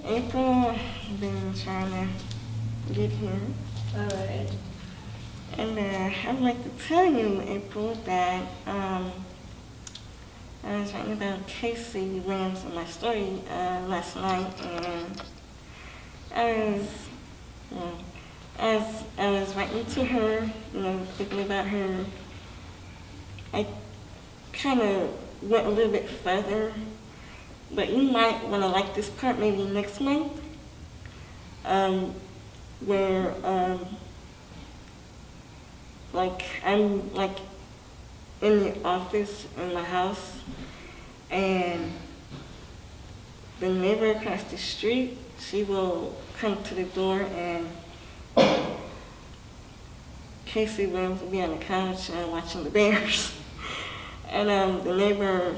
April, I've been trying to get here. All right. And I'd like to tell you, April, that I was writing about Casey Williams in my story last night, and as I was writing to her, thinking about her, I kind of went a little bit further, but you might want to like this part maybe next month, where I'm like in the office in my house, and the neighbor across the street, she will come to the door, and Casey Williams will be on the couch watching the Bears. And the neighbor,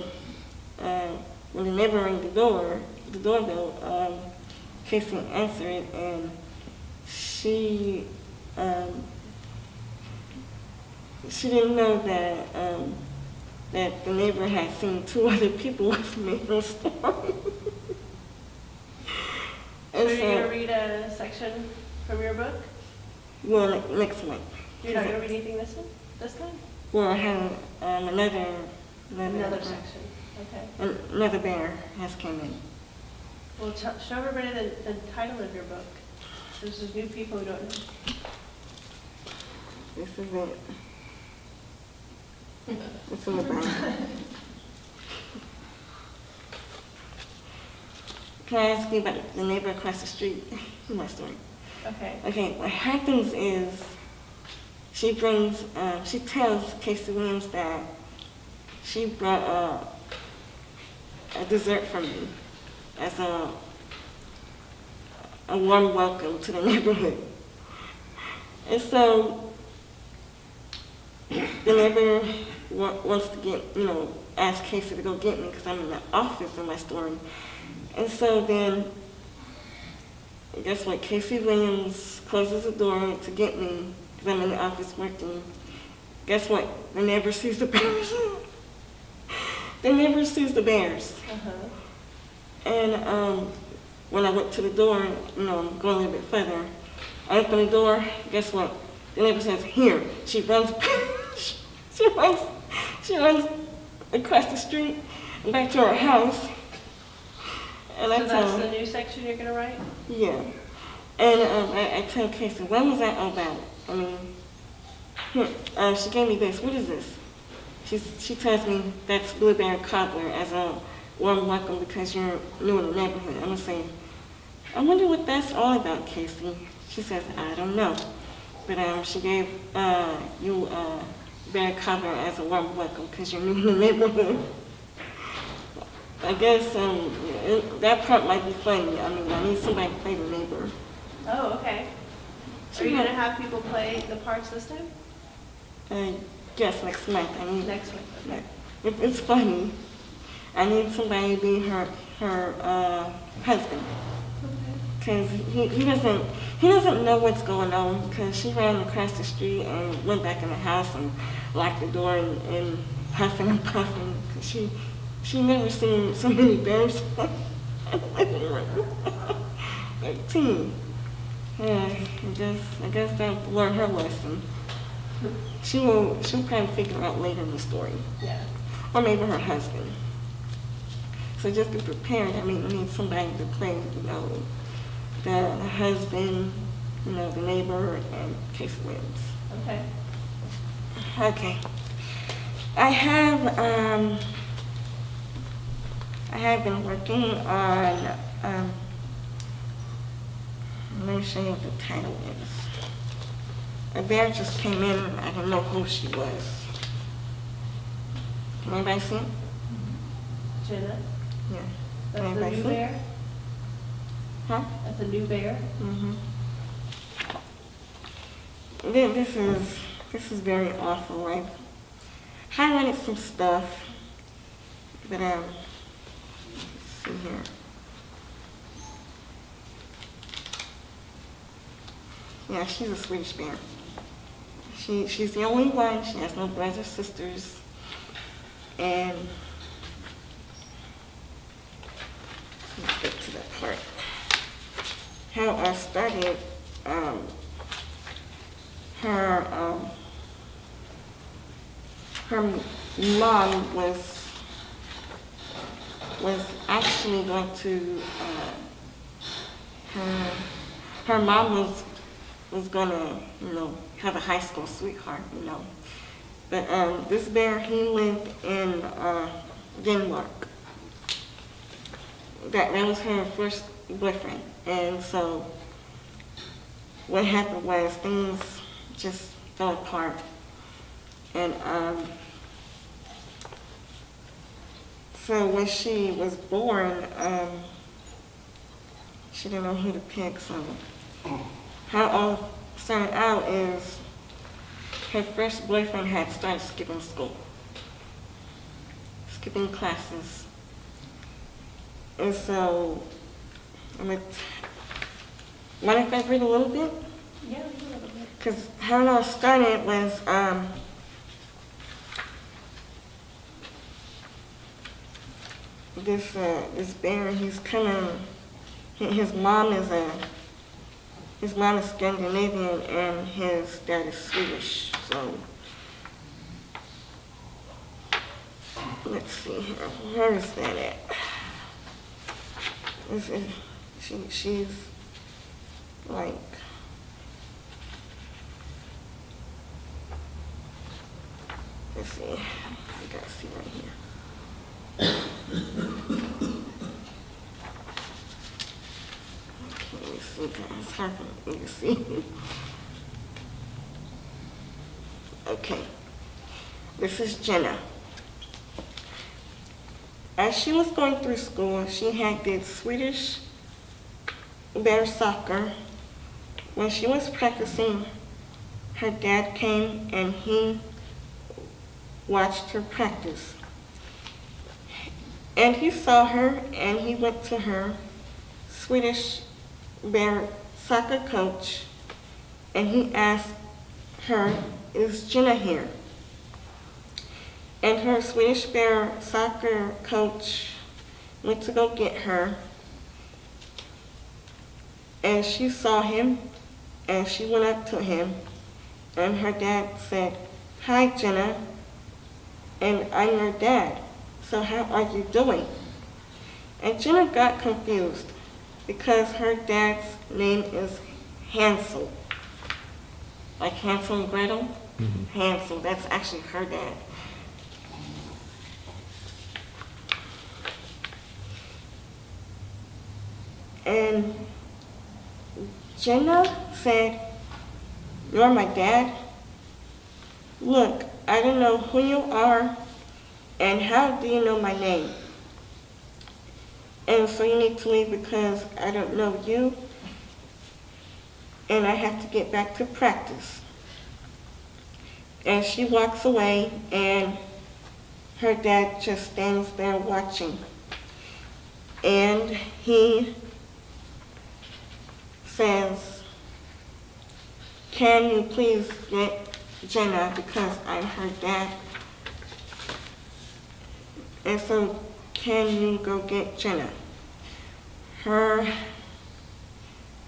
when the neighbor rang the doorbell, Casey answered it, and she didn't know that the neighbor had seen two other people with me in the story. So you're going to read a section from your book? Well, next month. You're not going to read anything this time? Well, I have Another section. Okay. Another bear has come in. Well, show everybody the title of your book. There's new people who don't know. This is it. It's in the back. Can I ask you about the neighbor across the street? My story. Okay. Okay, what happens is she tells Casey Williams that she brought a dessert from me as a warm welcome to the neighborhood. And so the neighbor wants to ask Casey to go get me because I'm in the office in my story. And so then, guess what? Casey Williams closes the door to get me because I'm in the office working. Guess what? The neighbor sees the bears. The neighbor sees the bears. Uh-huh. And when I went to the door, I'm going a little bit further. I open the door. Guess what? The neighbor says, "Here." She runs. She runs across the street and back to her house. And so that's the new section you're going to write? Yeah. And I tell Casey, what was that all about? I mean, here, she gave me this. What is this? She tells me that's blueberry cobbler as a warm welcome because you're new in the neighborhood. I'm going to say, I wonder what that's all about, Casey. She says, I don't know. But she gave you berry cobbler as a warm welcome because you're new in the neighborhood. I guess that part might be funny. I mean, I need somebody to play the neighbor. Oh, okay. Are you going to have people play the parts this time? Yes, next month. Next month, okay. It's funny. I need somebody to be her husband. Because he doesn't know what's going on because she ran across the street and went back in the house and locked the door and huffing and puffing. She never seen so many bears in the living room. 13. Yeah, I guess that learned her lesson. She'll probably figure it out later in the story. Yeah. Or maybe her husband. So just be prepared. I mean, I need somebody to play, the husband, the neighbor, and Casey Williams. Okay. Okay. I have been working on, let me show you what the title is. A bear just came in, and I don't know who she was. Can anybody see it? Jenna? Yeah. That's the Anybody new see it? bear? Huh? That's a new bear? Mm-hmm. This is very awful. I highlighted some stuff, but let's see here. Yeah, she's a Swedish bear. She's the only one. She has no brothers or sisters, and let's get to that part. how I started, her, her mom was actually going to, her mom was gonna, have a high school sweetheart. But this bear, he lived in Denmark. That was her first boyfriend. And so what happened was things just fell apart. And so when she was born, she didn't know who to pick. So how it all started out is her first boyfriend had started skipping school, skipping classes. And so, mind if I read a little bit? Yeah, a little bit. Because how it all started was, this bear, he's coming, his mom is Scandinavian and his dad is Swedish, so let's see here, where is that at? She's like, let's see, I gotta see right here. Let me see, guys, how can you see? Okay, this is Jenna. As she was going through school, she had did Swedish bear soccer. When she was practicing, her dad came and he watched her practice. And he saw her and he went to her Swedish bear soccer coach and he asked her, "Is Jenna here?" And her Swedish bear soccer coach went to go get her. And she saw him and she went up to him and her dad said, "Hi, Jenna, and I'm your dad. So how are you doing?" And Jenna got confused because her dad's name is Hansel. Like Hansel and Gretel? Mm-hmm. Hansel, that's actually her dad. And Jenna said, "You're my dad? Look, I don't know who you are, and how do you know my name? And so you need to leave because I don't know you, and I have to get back to practice." And she walks away, and her dad just stands there watching. And he says, "Can you please get Jenna because I'm her dad? And so can you go get Jenna?" Her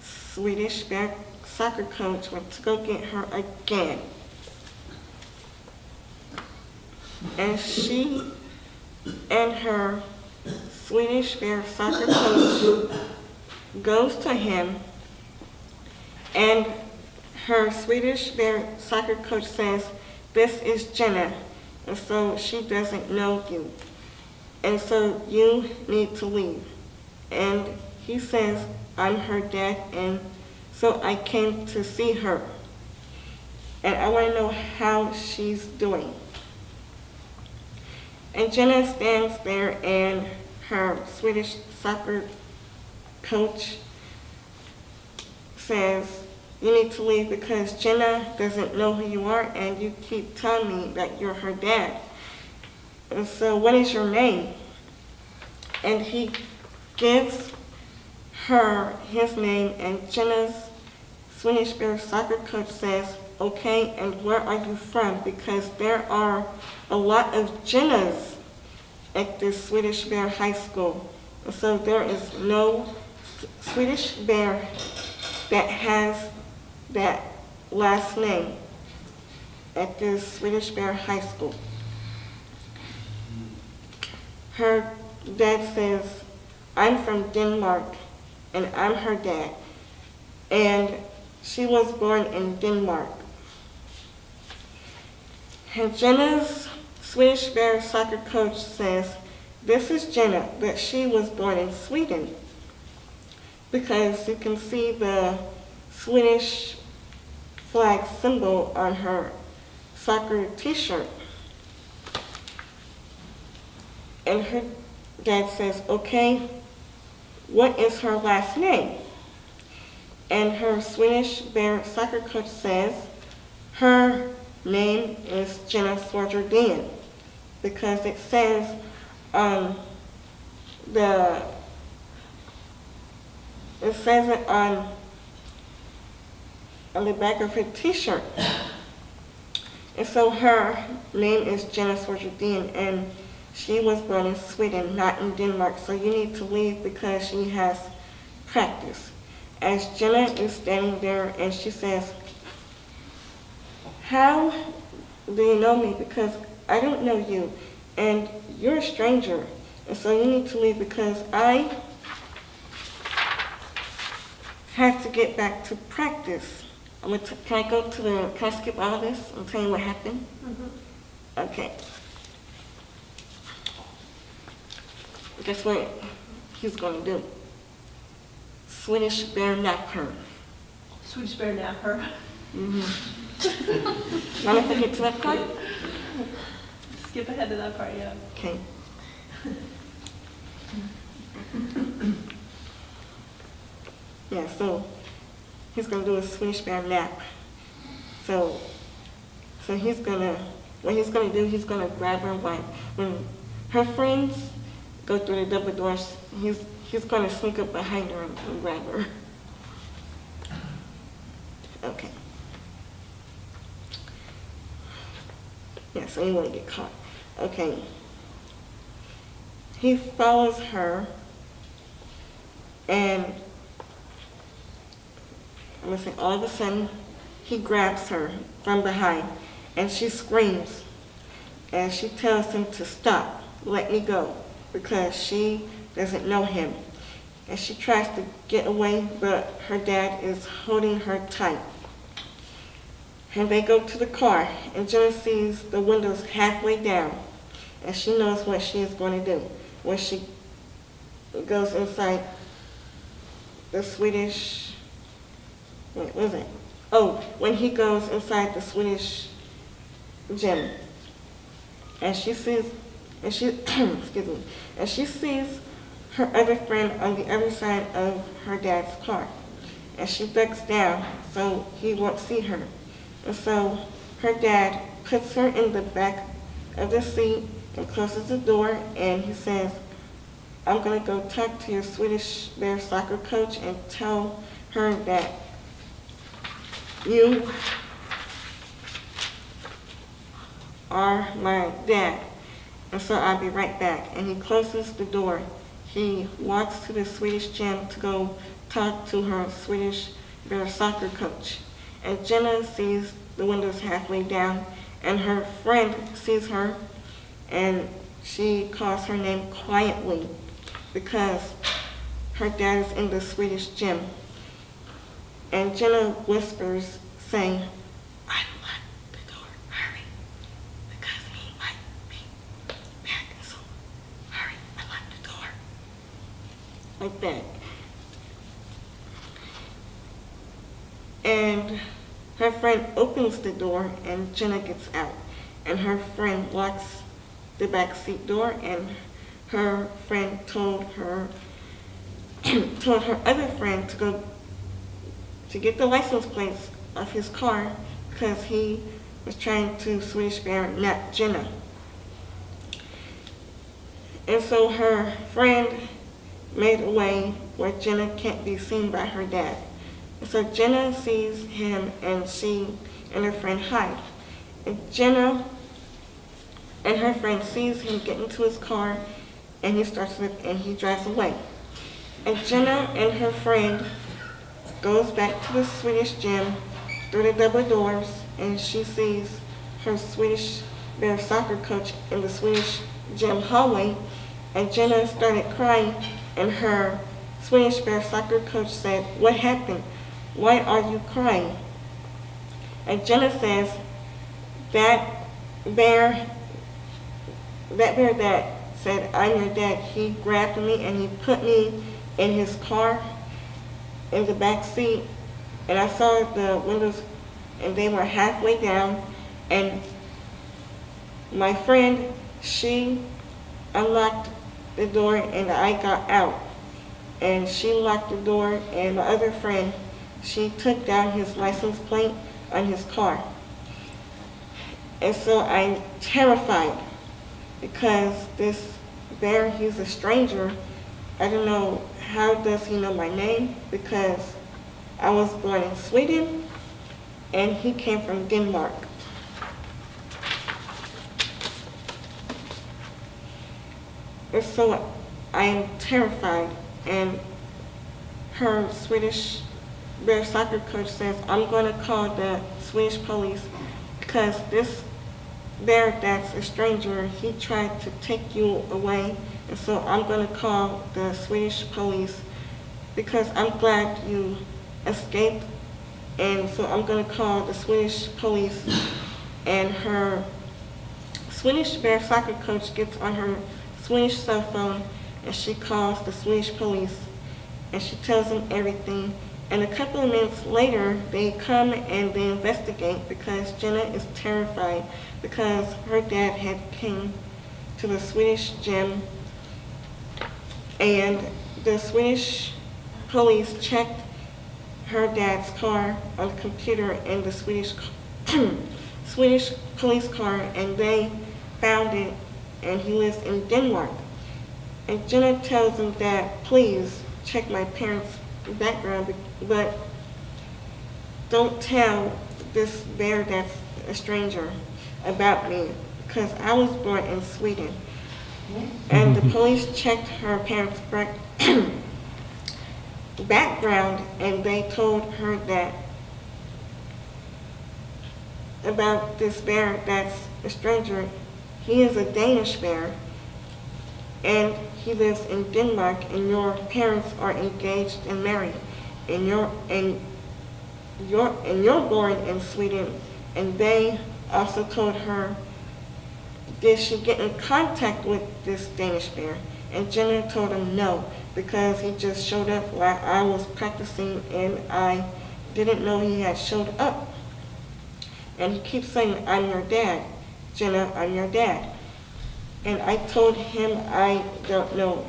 Swedish bear soccer coach went to go get her again. And she and her Swedish bear soccer coach goes to him, and her Swedish bear soccer coach says, "This is Jenna, and so she doesn't know you, and so you need to leave." And he says, "I'm her dad, and so I came to see her, and I want to know how she's doing." And Jenna stands there, and her Swedish soccer coach says, "You need to leave because Jenna doesn't know who you are, and you keep telling me that you're her dad. And so what is your name?" And he gives her his name, and Jenna's Swedish bear soccer coach says, "Okay, and where are you from? Because there are a lot of Jennas at this Swedish bear high school. So there is no Swedish bear that has that last name at this Swedish Bear High School. Her dad says, I'm from Denmark, and I'm her dad. And she was born in Denmark. And Jenna's Swedish Bear soccer coach says, this is Jenna, but she was born in Sweden. Because you can see the Swedish flag symbol on her soccer t-shirt. And her dad says, okay, what is her last name? And her Swedish Bear soccer coach says, her name is Jenna Swardrodin, because it says on it on the back of her t-shirt. And so her name is Jenna Swardrodin, and she was born in Sweden, not in Denmark, so you need to leave because she has practice. As Jenna is standing there and she says, how do you know me? Because I don't know you, and you're a stranger, and so you need to leave because I have to get back to practice. Can I skip all of this and tell you what happened? Mm-hmm. Okay. Guess what he's going to do? Swedish Bear nap her. Swedish Bear nap her. Mm-hmm. Want to get to that part? Skip ahead to that part, yeah. Okay. Yeah, so he's going to do a Swedish Bear nap. So what he's going to do, he's going to grab her when her friends go through the double doors, he's going to sneak up behind her and grab her. Okay. Yeah, so he won't get caught. Okay. He follows her, and all of a sudden, he grabs her from behind, and she screams, and she tells him to stop, let me go, because she doesn't know him. And she tries to get away, but her dad is holding her tight. And they go to the car, and Jenna sees the windows halfway down, and she knows what she is going to do. When she goes inside the Swedish, when he goes inside the Swedish gym, and she sees, and she sees her other friend on the other side of her dad's car, and she ducks down so he won't see her. And so her dad puts her in the back of the seat and closes the door, and he says, I'm going to go talk to your Swedish Bear soccer coach and tell her that you are my dad. And so I'll be right back. And he closes the door. He walks to the Swedish gym to go talk to her Swedish Bear soccer coach. And Jenna sees the windows halfway down, and her friend sees her, and she calls her name quietly because her dad is in the Swedish gym. And Jenna whispers, saying, unlock the door, hurry, because he might be back, so hurry, unlock the door. Like that. And her friend opens the door, and Jenna gets out. And her friend locks the back seat door, and her friend told her other friend to go to get the license plates of his car because he was trying to Swedish Bear nap Jenna. And so her friend made a way where Jenna can't be seen by her dad. And so Jenna sees him, and she and her friend hide. And Jenna and her friend sees him get into his car, and he drives away. And Jenna and her friend goes back to the Swedish gym through the double doors, and she sees her Swedish Bear soccer coach in the Swedish gym hallway, and Jenna started crying, and her Swedish Bear soccer coach said, "What happened? Why are you crying?" And Jenna says, that bear that said, "I'm your dad," he grabbed me and he put me in his car in the back seat, and I saw the windows and they were halfway down, and my friend, she unlocked the door and I got out, and she locked the door, and my other friend, she took down his license plate on his car. And so I'm terrified because this bear, he's a stranger. I don't know, how does he know my name? Because I was born in Sweden and he came from Denmark. And so I am terrified, and her Swedish Bear soccer coach says, "I'm going to call the Swedish police because this bear that's a stranger, he tried to take you away, and so I'm going to call the Swedish police because I'm glad you escaped, and so I'm going to call the Swedish police." And her Swedish Bear soccer coach gets on her Swedish cell phone and she calls the Swedish police and she tells them everything. And a couple of minutes later, they come and they investigate because Jenna is terrified because her dad had came to the Swedish gym, and the Swedish police checked her dad's car on the computer in the Swedish police car, and they found it, and he lives in Denmark. And Jenna tells them that, "Please check my parents' background, but don't tell this bear that's a stranger about me because I was born in Sweden." And the police checked her parents' background, and they told her that about this bear that's a stranger. He is a Danish bear, and he lives in Denmark, and your parents are engaged and married, and you're born in Sweden. And they also told her, did she get in contact with this Danish bear? And Jenna told him no, because he just showed up while I was practicing, and I didn't know he had showed up. And he keeps saying, "I'm your dad, Jenna, I'm your dad." And I told him, I don't know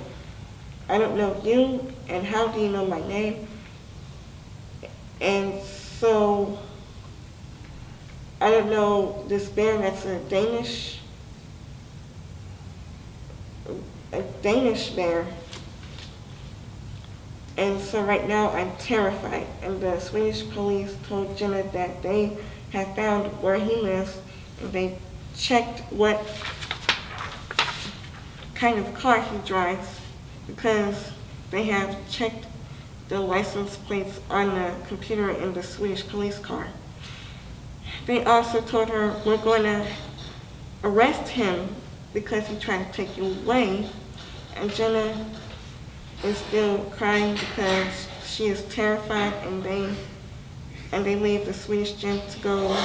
you, and how do you know my name? And so, I don't know this bear that's a Danish bear. And so right now I'm terrified. And the Swedish police told Jenna that they have found where he lives, and they checked what kind of car he drives, because they have checked the license plates on the computer in the Swedish police car. They also told her, "We're going to arrest him because he tried to take you away." And Jenna is still crying because she is terrified, and they leave the Swedish gym to go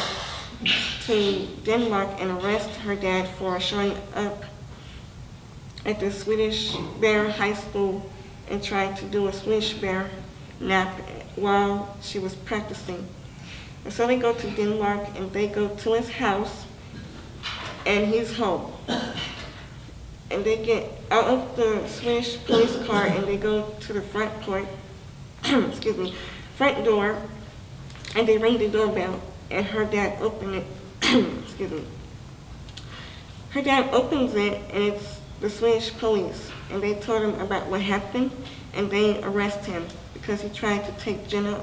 to Denmark and arrest her dad for showing up at the Swedish Bear High School and trying to do a Swedish Bear nap while she was practicing. And so they go to Denmark, and they go to his house, and he's home. And they get out of the Swedish police car, and they go to the front door, and they ring the doorbell, and her dad opened it. Her dad opens it, and it's the Swedish police, and they told him about what happened, and they arrest him because he tried to take Jenna.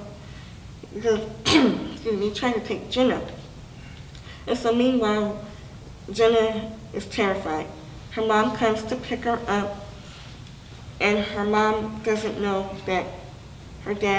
He tried to take Jenna. And so meanwhile, Jenna is terrified. Her mom comes to pick her up, and her mom doesn't know that her dad